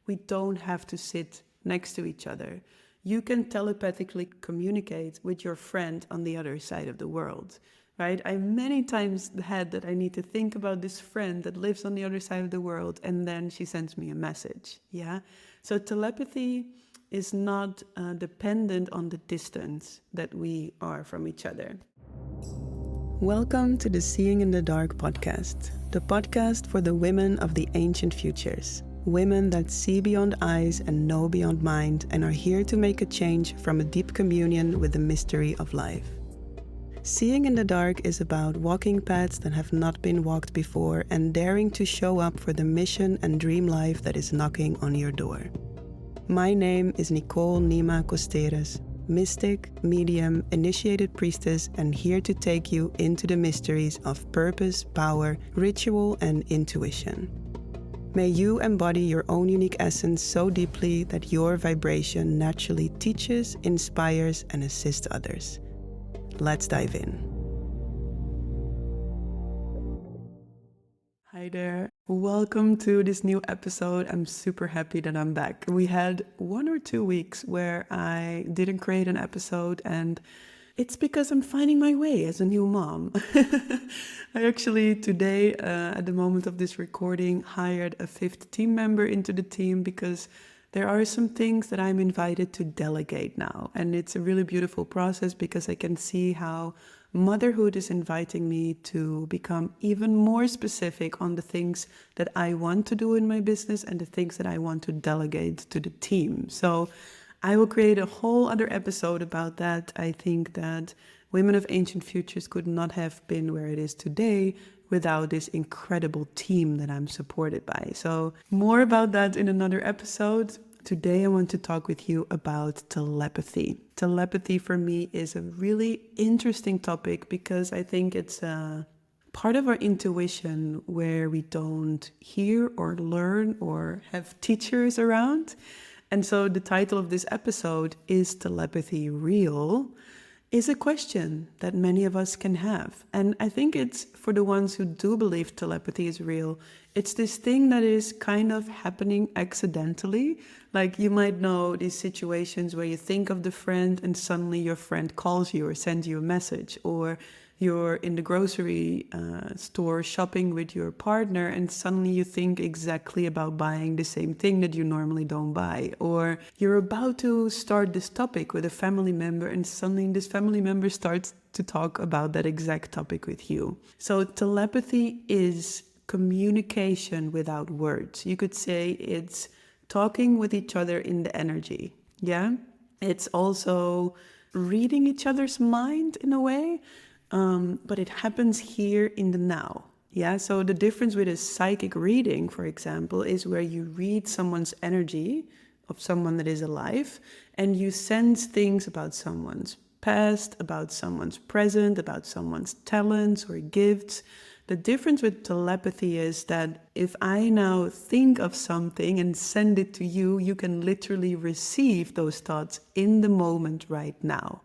We don't have to sit next to each other. You can telepathically communicate with your friend on the other side of the world, right? I many times had that I need to think about this friend that lives on the other side of the world, and then she sends me a message, yeah? So telepathy is not dependent on the distance that we are from each other. Welcome to the Seeing in the Dark podcast, the podcast for the women of the ancient futures. Women that see beyond eyes and know beyond mind and are here to make a change from a deep communion with the mystery of life. Seeing in the Dark is about walking paths that have not been walked before and daring to show up for the mission and dream life that is knocking on your door. My name is Nicole Nyima Costerus, mystic, medium, initiated priestess, and here to take you into the mysteries of purpose, power, ritual, and intuition. May you embody your own unique essence so deeply that your vibration naturally teaches, inspires, and assists others. Let's dive in. Hi there. Welcome to this new episode. I'm super happy that I'm back. We had 1 or 2 weeks where I didn't create an episode, and it's because I'm finding my way as a new mom. I actually today, at the moment of this recording, hired a 5th team member into the team because there are some things that I'm invited to delegate now. And it's a really beautiful process because I can see how motherhood is inviting me to become even more specific on the things that I want to do in my business and the things that I want to delegate to the team. So I will create a whole other episode about that. I think that Women of Ancient Futures could not have been where it is today without this incredible team that I'm supported by. So more about that in another episode. Today I want to talk with you about telepathy. Telepathy for me is a really interesting topic because I think it's a part of our intuition where we don't hear or learn or have teachers around. And so the title of this episode, Is Telepathy Real?, is a question that many of us can have. And I think it's for the ones who do believe telepathy is real, it's this thing that is kind of happening accidentally. Like you might know these situations where you think of the friend and suddenly your friend calls you or sends you a message, or you're in the grocery store shopping with your partner and suddenly you think exactly about buying the same thing that you normally don't buy. Or you're about to start this topic with a family member and suddenly this family member starts to talk about that exact topic with you. So telepathy is communication without words. You could say it's talking with each other in the energy. Yeah. It's also reading each other's mind in a way. But it happens here in the now. Yeah, so the difference with a psychic reading, for example, is where you read someone's energy of someone that is alive and you sense things about someone's past, about someone's present, about someone's talents or gifts. The difference with telepathy is that if I now think of something and send it to you, you can literally receive those thoughts in the moment right now.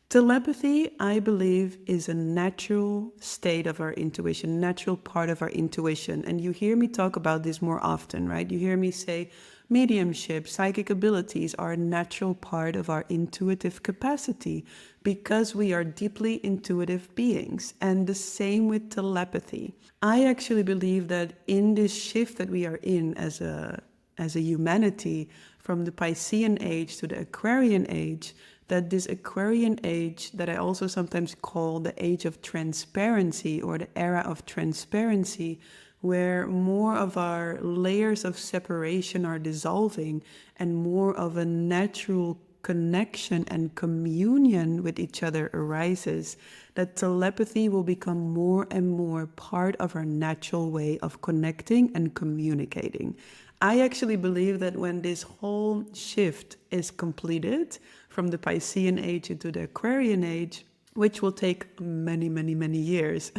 Telepathy, I believe, is a natural state of our intuition, natural part of our intuition. And you hear me talk about this more often, right? You hear me say mediumship, psychic abilities are a natural part of our intuitive capacity because we are deeply intuitive beings. And the same with telepathy. I actually believe that in this shift that we are in as a humanity, from the Piscean age to the Aquarian age, that this Aquarian age that I also sometimes call the age of transparency or the era of transparency, where more of our layers of separation are dissolving and more of a natural connection and communion with each other arises, that telepathy will become more and more part of our natural way of connecting and communicating. I actually believe that when this whole shift is completed from the Piscean age into the Aquarian age, which will take many, many, many years,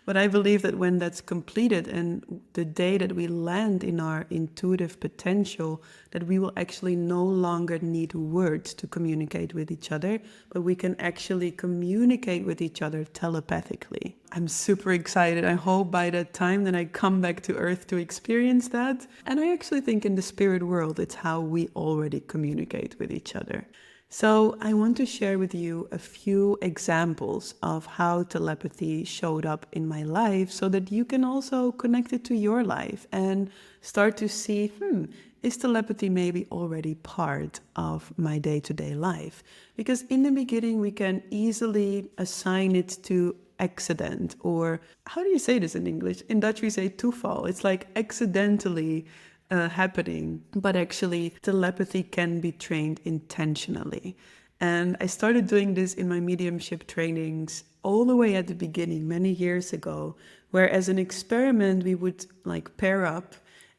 But I believe that when that's completed and the day that we land in our intuitive potential, that we will actually no longer need words to communicate with each other, but we can actually communicate with each other telepathically. I'm super excited. I hope by that time that I come back to Earth to experience that. And I actually think in the spirit world, it's how we already communicate with each other. So I want to share with you a few examples of how telepathy showed up in my life so that you can also connect it to your life and start to see, is telepathy maybe already part of my day-to-day life? Because in the beginning, we can easily assign it to accident, or how do you say this in English? In Dutch, we say toeval. It's like accidentally happening, but actually telepathy can be trained intentionally. And I started doing this in my mediumship trainings all the way at the beginning, many years ago, where as an experiment, we would like pair up,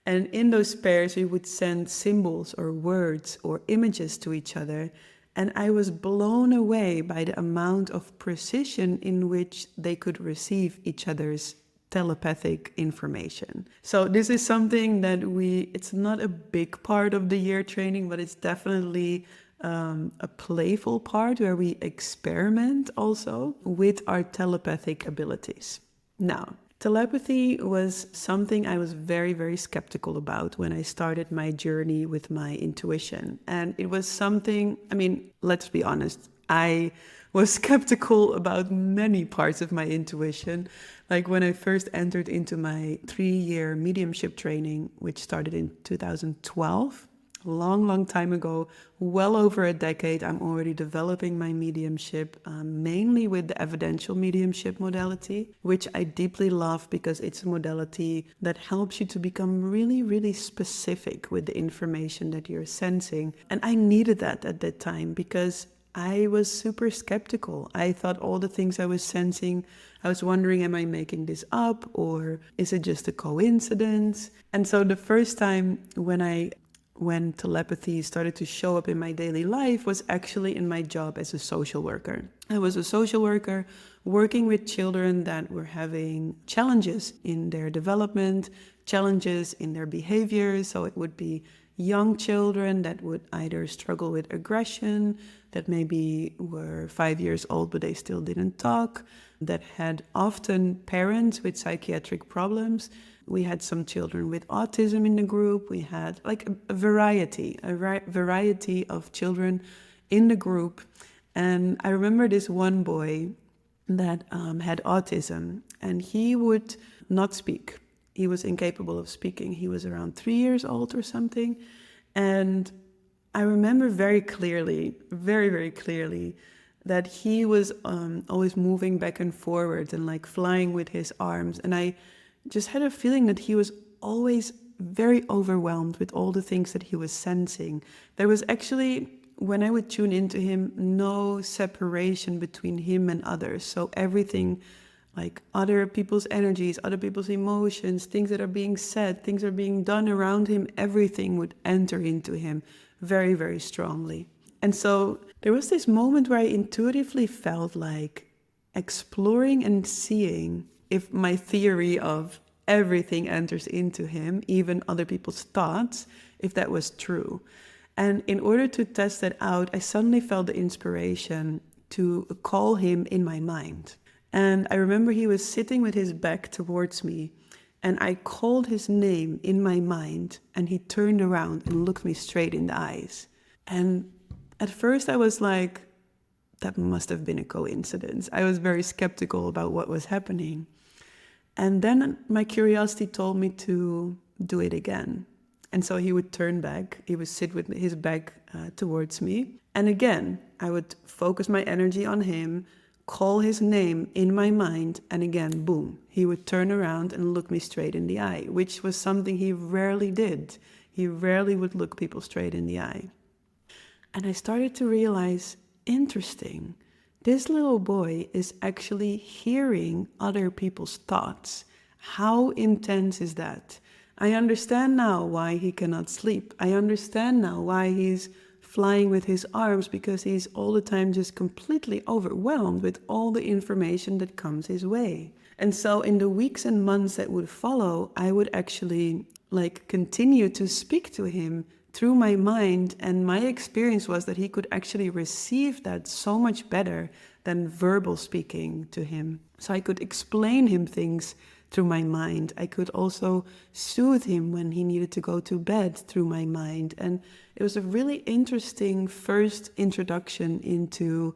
and in those pairs, we would send symbols or words or images to each other. And I was blown away by the amount of precision in which they could receive each other's telepathic information. So this is something that it's not a big part of the year training, but it's definitely a playful part where we experiment also with our telepathic abilities. Now, telepathy was something I was very, very skeptical about when I started my journey with my intuition. And it was something, let's be honest, I was skeptical about many parts of my intuition. Like when I first entered into my 3-year mediumship training, which started in 2012, a long, long time ago, well over a decade, I'm already developing my mediumship, mainly with the evidential mediumship modality, which I deeply love because it's a modality that helps you to become really, really specific with the information that you're sensing. And I needed that at that time because I was super skeptical. I thought all the things I was sensing, I was wondering, am I making this up or is it just a coincidence? And so the first time when telepathy started to show up in my daily life was actually in my job as a social worker. I was a social worker working with children that were having challenges in their development, challenges in their behaviors. So it would be young children that would either struggle with aggression, that maybe were 5 years old but they still didn't talk, that had often parents with psychiatric problems. We had some children with autism in the group. We had like a variety of children in the group. And I remember this one boy that had autism, and he would not speak. He was incapable of speaking. He was around 3 years old or something. And I remember very clearly, very, very clearly, that he was always moving back and forward and like flying with his arms. And I just had a feeling that he was always very overwhelmed with all the things that he was sensing. There was actually, when I would tune into him, no separation between him and others. So everything, like other people's energies, other people's emotions, things that are being said, things are being done around him, everything would enter into him very, very strongly. And so there was this moment where I intuitively felt like exploring and seeing if my theory of everything enters into him, even other people's thoughts, if that was true. And in order to test that out, I suddenly felt the inspiration to call him in my mind. And I remember he was sitting with his back towards me, and I called his name in my mind, and he turned around and looked me straight in the eyes. And at first I was like, that must have been a coincidence. I was very skeptical about what was happening. And then my curiosity told me to do it again. And so he would turn back. He would sit with his back towards me. And again, I would focus my energy on him, call his name in my mind, and again, boom, he would turn around and look me straight in the eye, which was something he rarely did. He rarely would look people straight in the eye. And I started to realize, interesting, this little boy is actually hearing other people's thoughts. How intense is that? I understand now why he cannot sleep. I understand now why he's flying with his arms, because he's all the time just completely overwhelmed with all the information that comes his way. And so in the weeks and months that would follow, I would actually continue to speak to him through my mind. And my experience was that he could actually receive that so much better than verbal speaking to him. So I could explain him things through my mind. I could also soothe him when he needed to go to bed through my mind. And it was a really interesting first introduction into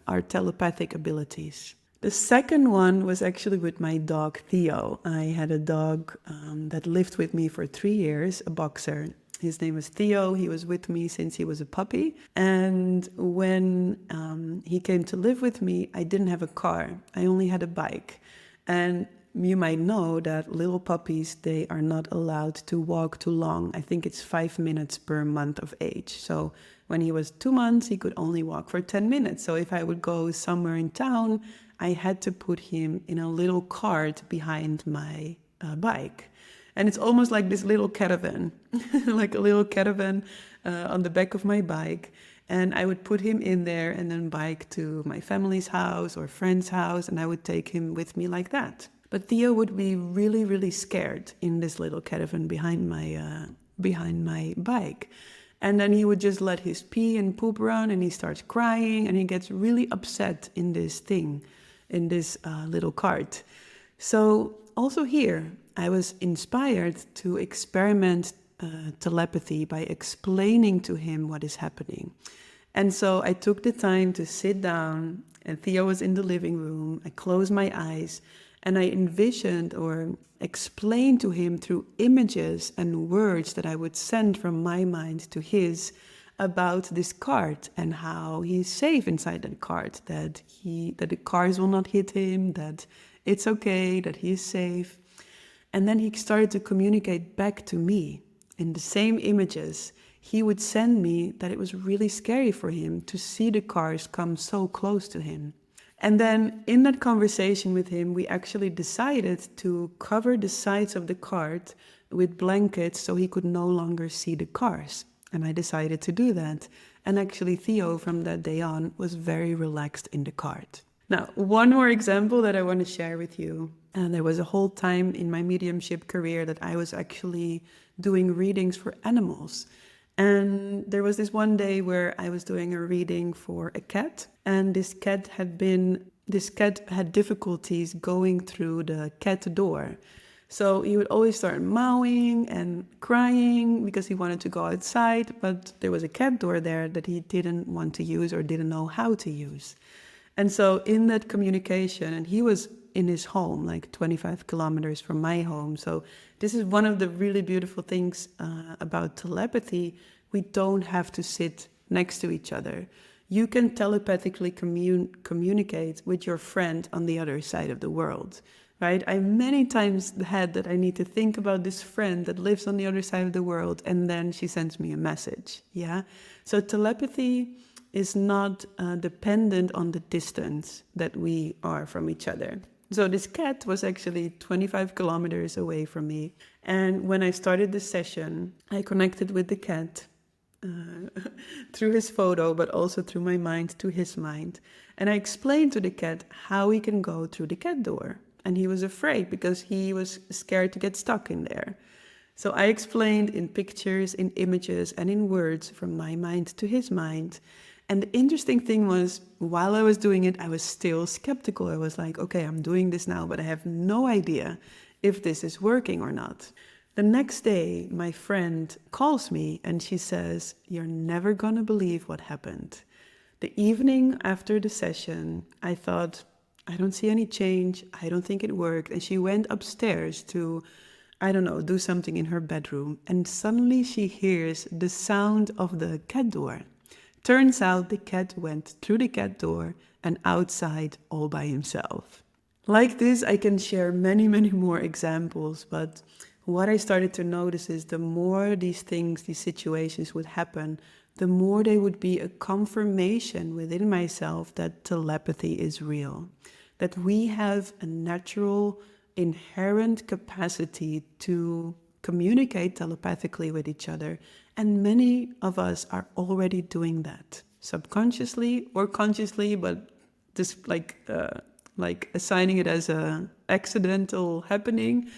our telepathic abilities. The second one was actually with my dog, Theo. I had a dog that lived with me for 3 years, a boxer. His name was Theo. He was with me since he was a puppy. And when he came to live with me, I didn't have a car. I only had a bike. And you might know that little puppies, they are not allowed to walk too long. I think it's 5 minutes per month of age. So when he was 2 months, he could only walk for 10 minutes. So if I would go somewhere in town, I had to put him in a little cart behind my bike. And it's almost like this little caravan, like a little caravan on the back of my bike. And I would put him in there and then bike to my family's house or friend's house, and I would take him with me like that. But Theo would be really, really scared in this little caravan behind my bike. And then he would just let his pee and poop run, and he starts crying, and he gets really upset in this little cart. So also here, I was inspired to experiment telepathy by explaining to him what is happening. And so I took the time to sit down, and Theo was in the living room. I closed my eyes, and I envisioned or explained to him through images and words that I would send from my mind to his about this cart and how he's safe inside that cart, that the cars will not hit him, that it's okay, that he's safe. And then he started to communicate back to me in the same images. He would send me that it was really scary for him to see the cars come so close to him. And then in that conversation with him, we actually decided to cover the sides of the cart with blankets so he could no longer see the cars. And I decided to do that. And actually Theo from that day on was very relaxed in the cart. Now, one more example that I want to share with you. And there was a whole time in my mediumship career that I was actually doing readings for animals. And there was this one day where I was doing a reading for a cat, and this cat had difficulties going through the cat door. So he would always start meowing and crying because he wanted to go outside, but there was a cat door there that he didn't want to use or didn't know how to use. And so in that communication, and he was in his home, like 25 kilometers from my home. So this is one of the really beautiful things about telepathy. We don't have to sit next to each other. You can telepathically communicate with your friend on the other side of the world, right? I many times had that I need to think about this friend that lives on the other side of the world, and then she sends me a message, yeah? So telepathy is not dependent on the distance that we are from each other. So this cat was actually 25 kilometers away from me. And when I started the session, I connected with the cat through his photo, but also through my mind to his mind. And I explained to the cat how he can go through the cat door. And he was afraid because he was scared to get stuck in there. So I explained in pictures, in images, and in words from my mind to his mind. And the interesting thing was, while I was doing it, I was still skeptical. I was like, okay, I'm doing this now, but I have no idea if this is working or not. The next day, my friend calls me and she says, "You're never gonna believe what happened." The evening after the session, I thought, I don't see any change. I don't think it worked. And she went upstairs to, I don't know, do something in her bedroom. And suddenly she hears the sound of the cat door. Turns out the cat went through the cat door and outside all by himself. Like this, I can share many, many more examples, but what I started to notice is the more these things, these situations would happen, the more they would be a confirmation within myself that telepathy is real, that we have a natural, inherent capacity to communicate telepathically with each other. And many of us are already doing that, subconsciously or consciously, but just like assigning it as a accidental happening.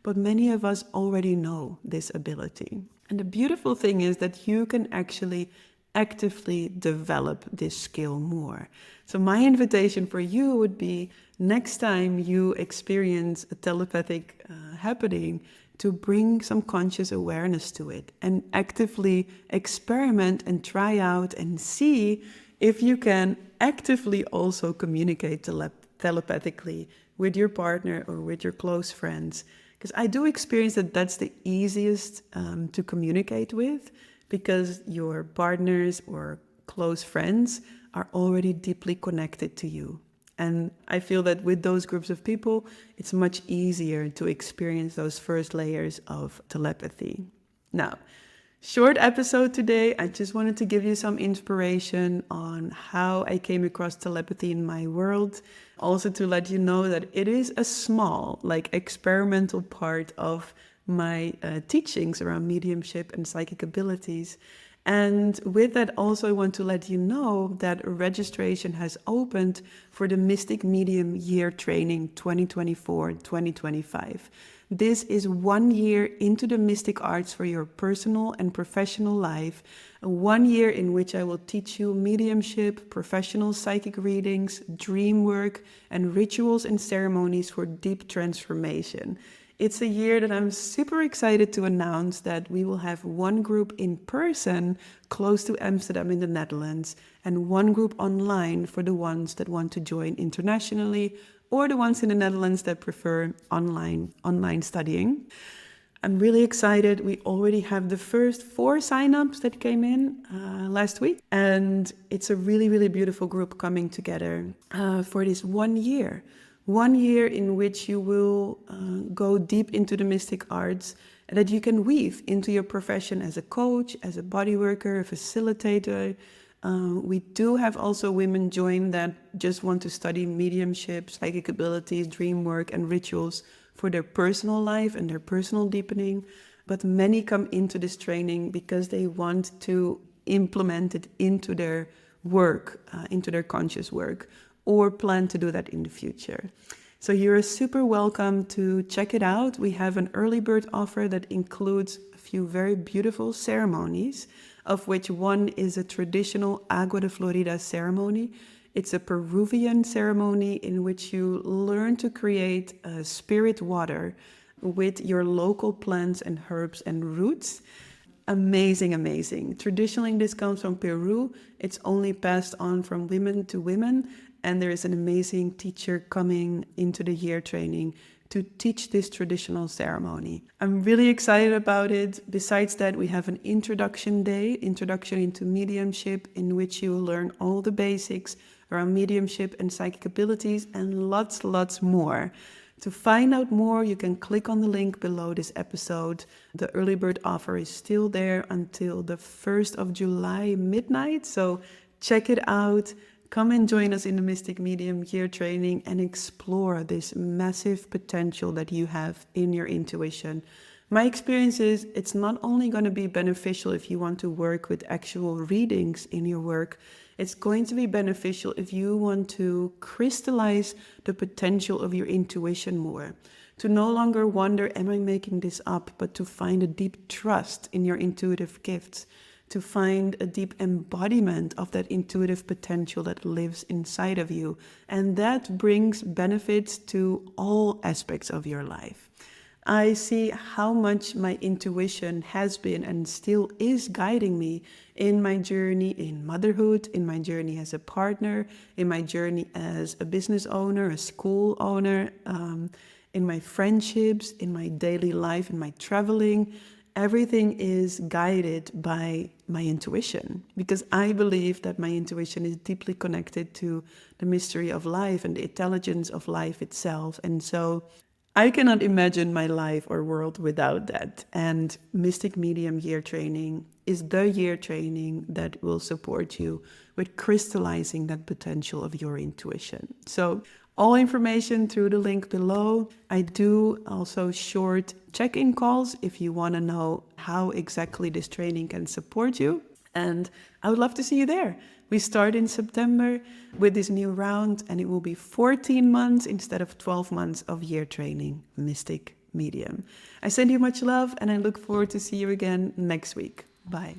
But many of us already know this ability. And the beautiful thing is that you can actually actively develop this skill more. So my invitation for you would be, next time you experience a telepathic happening, to bring some conscious awareness to it and actively experiment and try out and see if you can actively also communicate telepathically with your partner or with your close friends. Because I do experience that that's the easiest to communicate with, because your partners or close friends are already deeply connected to you. And I feel that with those groups of people, it's much easier to experience those first layers of telepathy. Now, short episode today. I just wanted to give you some inspiration on how I came across telepathy in my world. Also to let you know that it is a small, like experimental part of my teachings around mediumship and psychic abilities. And with that, also I want to let you know that registration has opened for the Mystic Medium Yeartraining 2024-2025. This is 1 year into the mystic arts for your personal and professional life. 1 year in which I will teach you mediumship, professional psychic readings, dream work, and rituals and ceremonies for deep transformation. It's a year that I'm super excited to announce that we will have one group in person close to Amsterdam in the Netherlands, and one group online for the ones that want to join internationally, or the ones in the Netherlands that prefer online studying. I'm really excited. We already have the first 4 signups that came in last week. And it's a really, really beautiful group coming together for this 1 year. 1 year in which you will go deep into the mystic arts, that you can weave into your profession as a coach, as a body worker, a facilitator. We do have also women join that just want to study mediumship, psychic abilities, dream work, and rituals for their personal life and their personal deepening. But many come into this training because they want to implement it into their work, into their conscious work, or plan to do that in the future. So you're super welcome to check it out. We have an early bird offer that includes a few very beautiful ceremonies, of which one is a traditional Agua de Florida ceremony. It's a Peruvian ceremony in which you learn to create a spirit water with your local plants and herbs and roots. Amazing, amazing. Traditionally, this comes from Peru. It's only passed on from women to women. And there is an amazing teacher coming into the year training to teach this traditional ceremony. I'm really excited about it. Besides that, we have an introduction day, introduction into mediumship, in which you will learn all the basics around mediumship and psychic abilities, and lots more. To find out more, you can click on the link below this episode. The early bird offer is still there until the 1st of July midnight, so check it out. Come and join us in the Mystic Medium Year Training and explore this massive potential that you have in your intuition. My experience is it's not only going to be beneficial if you want to work with actual readings in your work, it's going to be beneficial if you want to crystallize the potential of your intuition more. To no longer wonder, am I making this up? But to find a deep trust in your intuitive gifts. To find a deep embodiment of that intuitive potential that lives inside of you. And that brings benefits to all aspects of your life. I see how much my intuition has been and still is guiding me in my journey in motherhood, in my journey as a partner, in my journey as a business owner, a school owner, in my friendships, in my daily life, in my traveling. Everything is guided by my intuition, because I believe that my intuition is deeply connected to the mystery of life and the intelligence of life itself. And so I cannot imagine my life or world without that. And Mystic Medium Year Training is the year training that will support you with crystallizing that potential of your intuition. So all information through the link below. I do also short check-in calls if you want to know how exactly this training can support you. And I would love to see you there. We start in September with this new round, and it will be 14 months instead of 12 months of year training, Mystic Medium. I send you much love, and I look forward to see you again next week. Bye.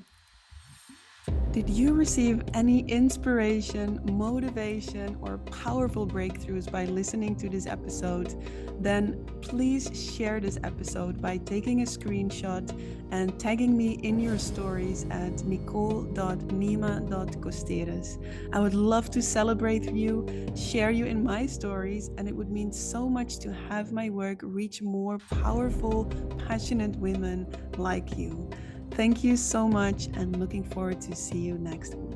Did you receive any inspiration, motivation, or powerful breakthroughs by listening to this episode? Then please share this episode by taking a screenshot and tagging me in your stories at nicole.nyima.costerus. I would love to celebrate you, share you in my stories, and it would mean so much to have my work reach more powerful, passionate women like you. Thank you so much, and looking forward to see you next week.